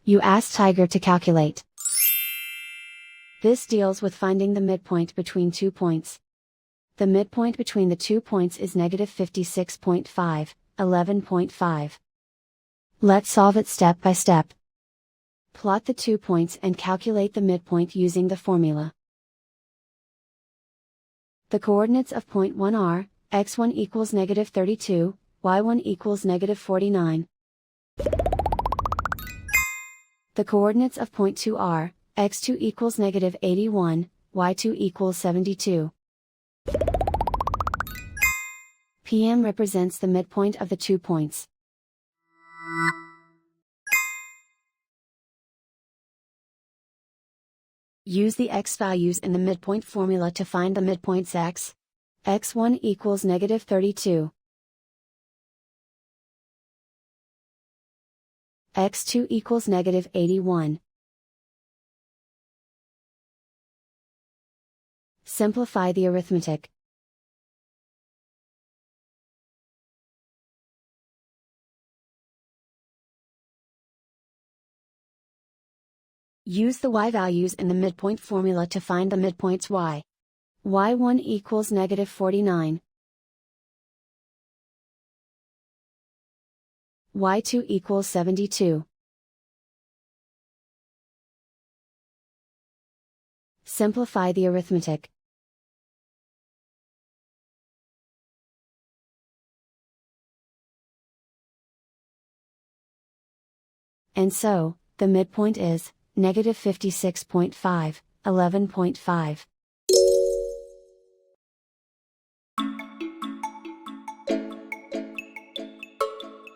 You ask Tiger to calculate. This deals with finding the midpoint between 2 points. The midpoint between the 2 points is -56.5, 11.5. Let's solve it step by step. Plot the 2 points and calculate the midpoint using the formula. The coordinates of point 1 are, x1 equals -32, y1 equals -49. The coordinates of point 2 are, x2 equals -81, y2 equals 72. PM represents the midpoint of the 2 points. Use the x values in the midpoint formula to find the midpoints x. x1 equals -32. x2 equals -81. Simplify the arithmetic. Use the y values in the midpoint formula to find the midpoints y. y1 equals -49. y2 equals 72. Simplify the arithmetic. And so, the midpoint is -56.5, 11.5.